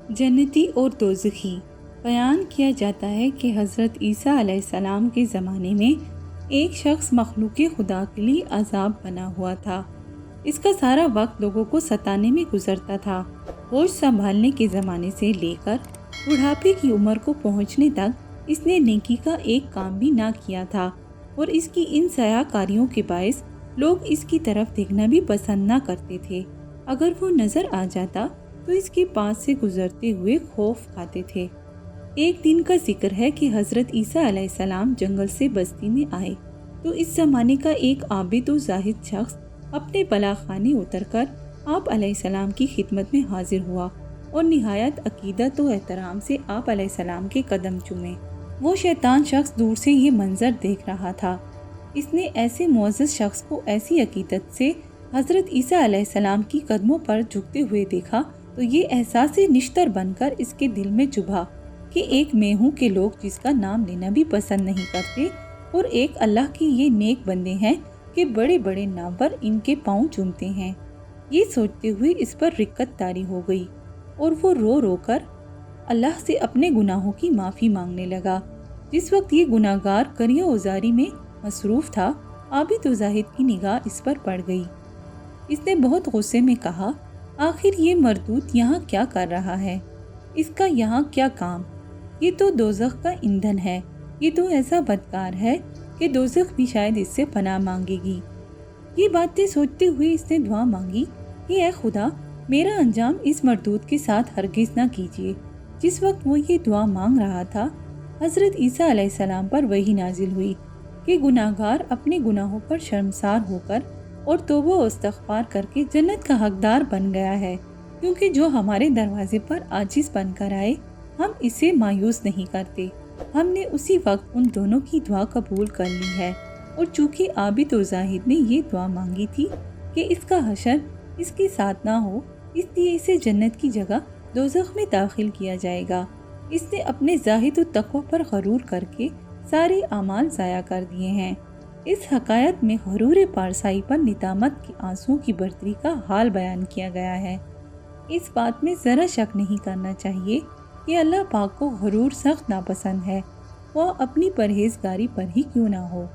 جنتی اور دوزخی۔ بیان کیا جاتا ہے کہ حضرت عیسیٰ علیہ السلام کے زمانے میں ایک شخص مخلوق خدا کے لیے عذاب بنا ہوا تھا۔ اس کا سارا وقت لوگوں کو ستانے میں گزرتا تھا۔ ہوش سنبھالنے کے زمانے سے لے کر بڑھاپے کی عمر کو پہنچنے تک اس نے نیکی کا ایک کام بھی نہ کیا تھا، اور اس کی ان سیاہ کاریوں کے باعث لوگ اس کی طرف دیکھنا بھی پسند نہ کرتے تھے۔ اگر وہ نظر آ جاتا تو اس کے پاس سے گزرتے ہوئے خوف کھاتے تھے۔ ایک دن کا ذکر ہے کہ حضرت عیسیٰ علیہ السلام جنگل سے بستی میں آئے تو اس زمانے کا ایک عابد و زاہد شخص اپنے بلاخانے اتر کر آپ علیہ السلام کی خدمت میں حاضر ہوا اور نہایت عقیدت و احترام سے آپ علیہ السلام کے قدم چومے۔ وہ شیطان شخص دور سے یہ منظر دیکھ رہا تھا۔ اس نے ایسے معزز شخص کو ایسی عقیدت سے حضرت عیسیٰ علیہ السلام کی قدموں پر جھکتے ہوئے دیکھا تو یہ احساس نشتر بن کر اس کے دل میں چبھا کہ ایک میں ہوں کہ لوگ جس کا نام لینا بھی پسند نہیں کرتے، اور ایک اللہ کی یہ نیک بندے ہیں کہ بڑے بڑے نام پر ان کے پاؤں چومتے ہیں۔ یہ سوچتے ہوئے اس پر رقت طاری ہو گئی اور وہ رو رو کر اللہ سے اپنے گناہوں کی معافی مانگنے لگا۔ جس وقت یہ گناہگار کریہ ازاری میں مصروف تھا، عابد و زاہد کی نگاہ اس پر پڑ گئی۔ اس نے بہت غصے میں کہا، آخر یہ مردود یہاں کیا کر رہا ہے؟ اس کا یہاں کیا کام؟ یہ تو دوزخ کا ایندھن ہے۔ یہ تو ایسا بدکار ہے کہ دوزخ بھی شاید اس سے پناہ مانگے گی۔ یہ باتیں سوچتے ہوئے اس نے دعا مانگی کہ اے خدا، میرا انجام اس مردود کے ساتھ ہرگز نہ کیجیے۔ جس وقت وہ یہ دعا مانگ رہا تھا، حضرت عیسیٰ علیہ السلام پر وحی نازل ہوئی کہ گناہگار اپنے گناہوں پر شرمسار ہو کر اور توبہ و استغفار کر کے جنت کا حقدار بن گیا ہے، کیونکہ جو ہمارے دروازے پر عاجز بن کر آئے ہم اسے مایوس نہیں کرتے۔ ہم نے اسی وقت ان دونوں کی دعا قبول کر لی ہے، اور چونکہ عابد و زاہد نے یہ دعا مانگی تھی کہ اس کا حشر اس کے ساتھ نہ ہو، اس لیے اسے جنت کی جگہ دوزخ میں داخل کیا جائے گا۔ اس نے اپنے زاہد و تقوی پر غرور کر کے سارے اعمال ضائع کر دیے ہیں۔ اس حکایت میں غرور پارسائی پر ندامت کے آنسوؤں کی برتری کا حال بیان کیا گیا ہے۔ اس بات میں ذرا شک نہیں کرنا چاہیے کہ اللہ پاک کو غرور سخت ناپسند ہے، وہ اپنی پرہیزگاری پر ہی کیوں نہ ہو۔